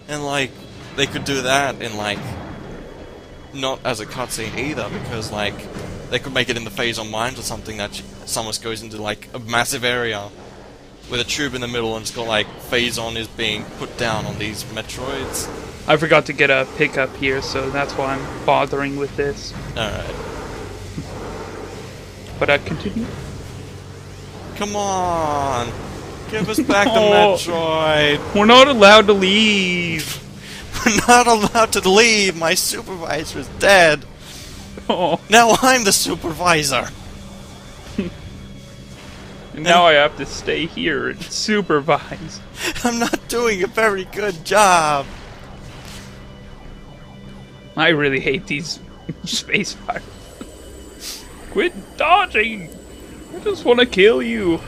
And like, they could do that in like, not as a cutscene either, because like, they could make it in the Phazon Mines or something that Samus goes into like a massive area with a tube in the middle and it's got like Phazon is being put down on these Metroids. I forgot to get a pickup here, so that's why I'm bothering with this. Alright. But continue. Come on! Give us back the Metroid! We're not allowed to leave! We're not allowed to leave! My supervisor's dead! Oh. Now I'm the supervisor! And now I have to stay here and supervise. I'm not doing a very good job! I really hate these space pirates. Quit dodging! I just want to kill you.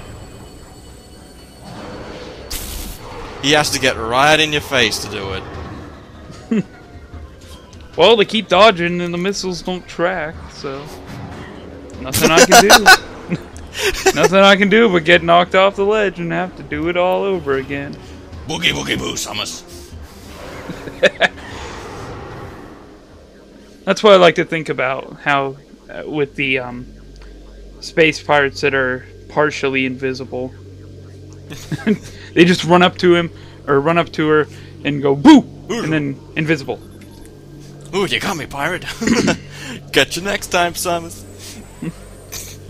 He has to get right in your face to do it. Well, they keep dodging and the missiles don't track, so... Nothing I can do. Nothing I can do but get knocked off the ledge and have to do it all over again. Boogie boogie boo, Samus! That's what I like to think about, how with the space pirates that are partially invisible. They just run up to him, or run up to her, and go boo! And then invisible. Ooh, you got me, pirate! Catch you next time, Samus!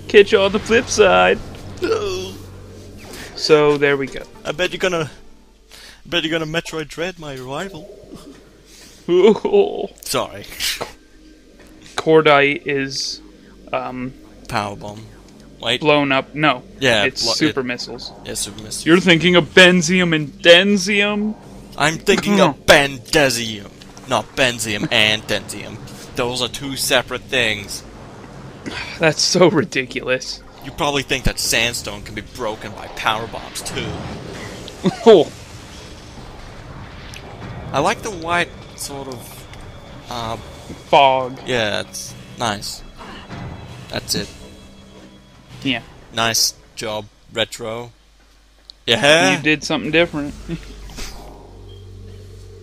Catch you on the flip side! So, there we go. I bet you're gonna Metroid Dread my rival. Sorry. Cordite is Powerbomb. Wait. blown up. No. Yeah, it's super missiles. Yeah, super missiles. You're thinking of Benzium and Denzium? I'm thinking of Bendezium, not Benzium and Denzium. Those are two separate things. That's so ridiculous. You probably think that sandstone can be broken by power bombs too. Oh. I like the white sort of Fog. yeah, it's nice. That's it. Yeah. Nice job, Retro. Yeah. You did something different.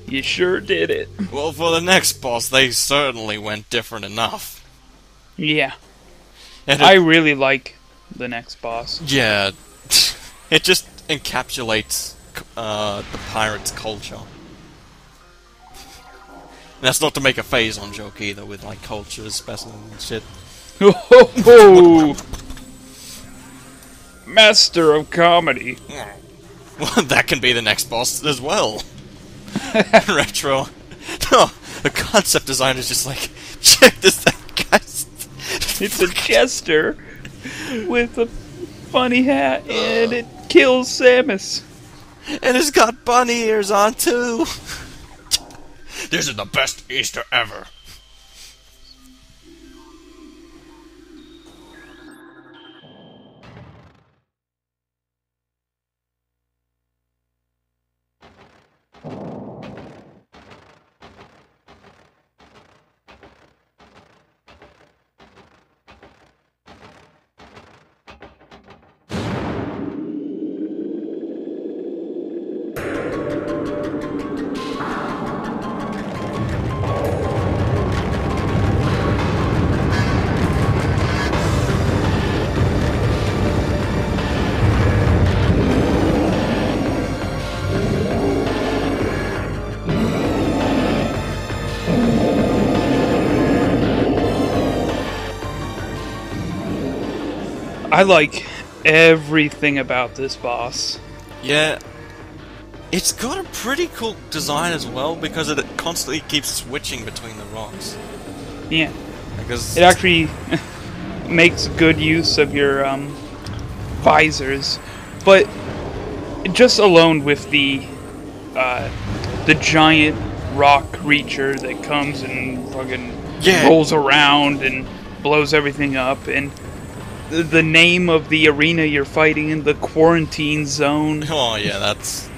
You sure did it. Well, for the next boss, they certainly went different enough. Yeah. And I really like the next boss. yeah, it just encapsulates the pirates' culture. And that's not to make a Phazon joke either, with like cultures, specimens and shit. Oh, master of comedy. Well, that can be the next boss as well. Retro. No, the concept design is just like, check this out, guys. It's a jester with a funny hat, and it kills Samus. And it's got bunny ears on too. This is the best Easter ever. I like everything about this boss. Yeah. It's got a pretty cool design as well, because it constantly keeps switching between the rocks. Yeah. Because It actually makes good use of your visors, but just alone with the giant rock creature that comes and fucking rolls around and blows everything up, and the name of the arena you're fighting in, the quarantine zone. Oh yeah, it's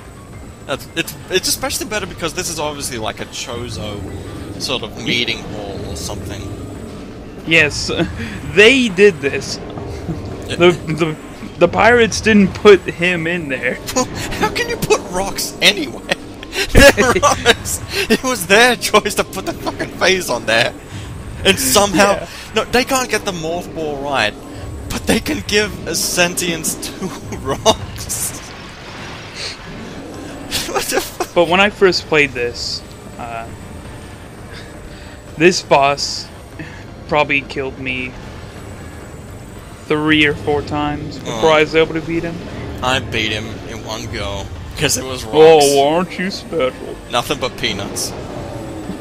especially better because this is obviously like a Chozo sort of meeting hall or something. Yes, they did this. The pirates didn't put him in there. How can you put rocks anywhere? They're rocks! It was their choice to put the fucking phase on there. And somehow... Yeah. No, they can't get the morph ball right. But they can give a sentience to rocks. What the fuck? But when I first played this, this boss probably killed me 3 or 4 times before I was able to beat him. I beat him in one go. Because it was rocks. Oh, aren't you special? Nothing but peanuts.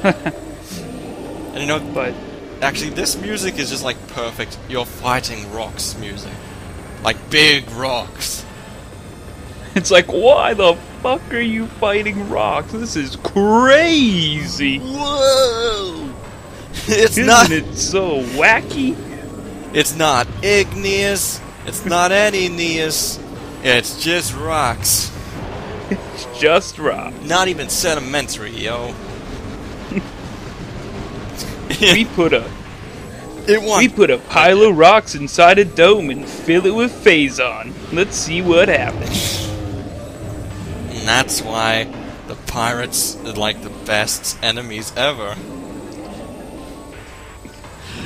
And you know, But actually, this music is just like perfect. You're fighting rocks music. Like big rocks. it's like, why the fuck are you fighting rocks? This is crazy. Whoa! It's Isn't not. it so wacky? It's not igneous. It's not igneous. It's just rocks. It's just rock. Not even sedimentary, yo. We put a It won. we put a pile of rocks inside a dome and fill it with Phazon. Let's see what happens. And that's why the pirates are like the best enemies ever.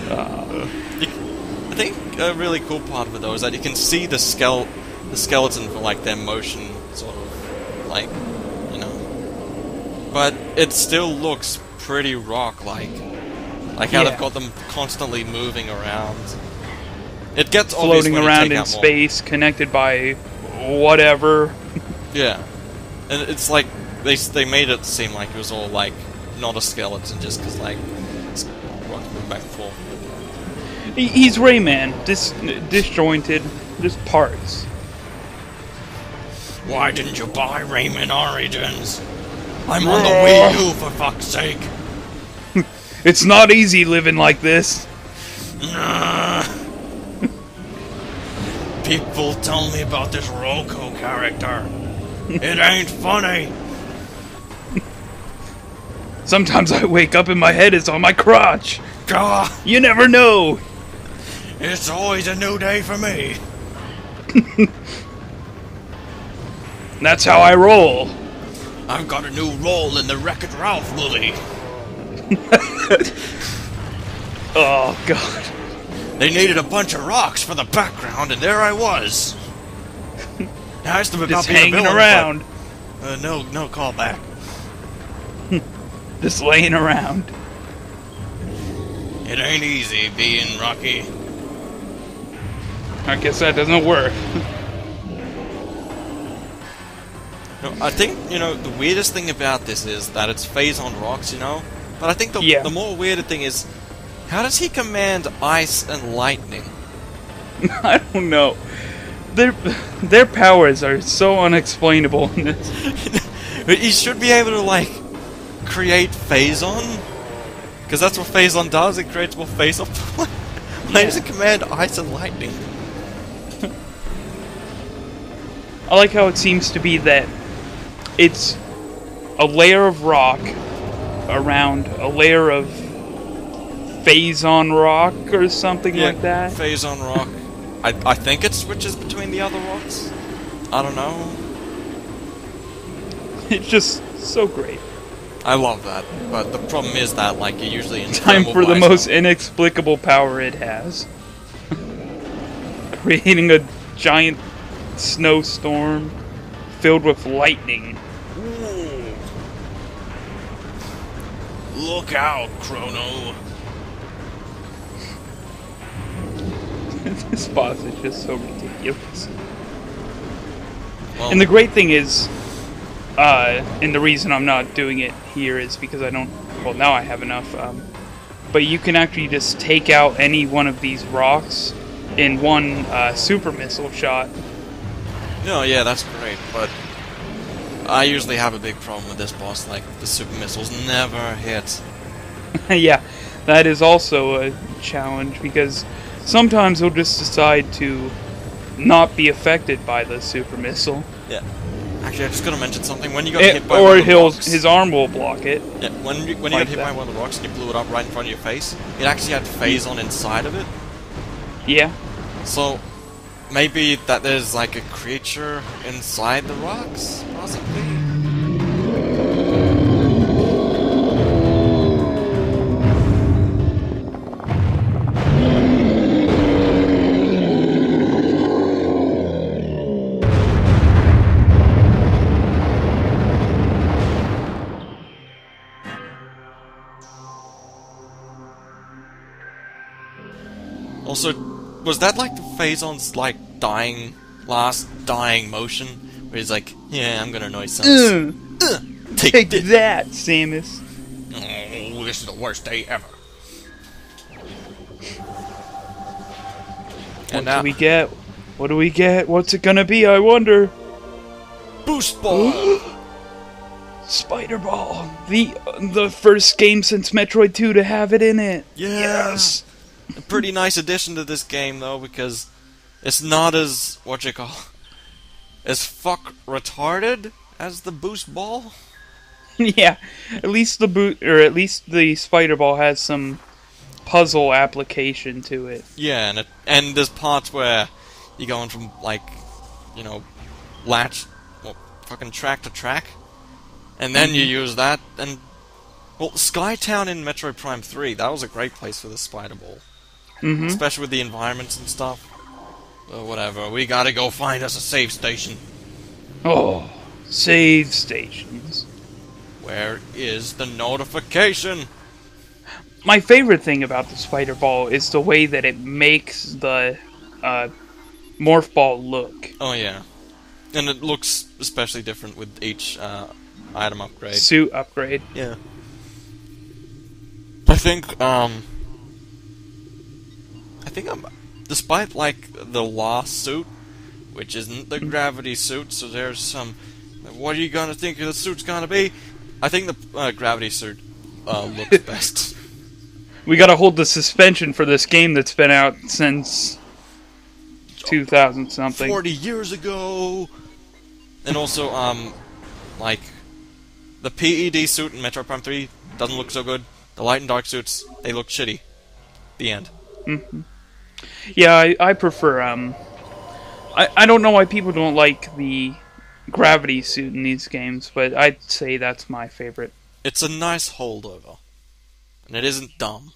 I think a really cool part of it though is that you can see the skeleton for like their motion, sort of like, you know. But it still looks pretty rock-like. Like how they've got them constantly moving around. It gets obvious Floating when you around take in out more. space, connected by whatever. Yeah, and it's like they made it seem like it was all like not a skeleton, just because like it's rocks moving back and forth. He's Rayman, disjointed, just parts. Why didn't you buy Rayman Origins? I'm on the Wii U for fuck's sake. It's not easy living like this. People tell me about this Roku character. It ain't funny. Sometimes I wake up and my head is on my crotch. Gah, You never know. it's always a new day for me. That's how I roll. I've got a new role in the Wreck-It Ralph movie. Oh, God. They needed a bunch of rocks for the background, and there I was. Now it's about Just being a hanging villain, around. but, no callback. Just laying around. It ain't easy being Rocky. I guess that doesn't work. No, I think, you know, the weirdest thing about this is that it's phase on rocks, you know? But I think the more weirder thing is, how does he command ice and lightning? I don't know. Their powers are so unexplainable in this. He should be able to, like, create Phazon? Because that's what Phazon does, it creates more Phazon. Why does it command ice and lightning? I like how it seems to be that it's a layer of rock around a layer of Phazon rock or something like that. Phazon rock. I think it switches between the other rocks. I don't know. It's just so great. I love that, but the problem is that, like, you're usually in Time thermal for the visor. most inexplicable power it has. Creating a giant snowstorm filled with lightning. Ooh. Look out, Chrono. This boss is just so ridiculous. Well, And the great thing is, and the reason I'm not doing it here is because I don't, well, now I have enough, but you can actually just take out any one of these rocks in one super missile shot. no, yeah, that's great, but I usually have a big problem with this boss, like, the super missiles never hit. Yeah, that is also a challenge because sometimes he'll just decide to not be affected by the super missile. Yeah. Actually, I just gotta mention something. When you got hit by one Or of the rocks, his arm will block it. yeah, when you like got hit that. by one of the rocks and you blew it up right in front of your face, it actually had Phazon inside of it. Yeah. So maybe that there's like a creature inside the rocks, possibly. Also, was that like the Phazon's like last dying motion? Where he's like, yeah, I'm gonna annoy Samus. Take that, Samus. Oh, this is the worst day ever. What do we get? What do we get? What's it gonna be, I wonder? Boost Ball! Spider Ball! The first game since Metroid 2 to have it in it. Yes! A pretty nice addition to this game, though, because it's not as, as fuck retarded as the Boost Ball. Yeah, at least the Spider Ball has some puzzle application to it. Yeah, and there's parts where you're going from, like, fucking track to track, and then you use that, and, well, Skytown in Metroid Prime 3, that was a great place for the Spider Ball. Especially with the environments and stuff. But whatever, we gotta go find us a save station. Oh, save stations. Where is the notification? My favorite thing about the Spider Ball is the way that it makes the Morph Ball look. Oh yeah. And it looks especially different with each item upgrade. Suit upgrade. Yeah. I think despite like the lost suit, which isn't the gravity suit, so there's some, what are you gonna think the suit's gonna be? I think the gravity suit looks best. We gotta hold the suspension for this game that's been out since 2000 something. 40 years ago. And also, like, the PED suit in Metroid Prime 3 doesn't look so good. The light and dark suits, they look shitty. The end. Yeah, I prefer, I don't know why people don't like the gravity suit in these games, but I'd say that's my favorite. It's a nice holdover. And it isn't dumb.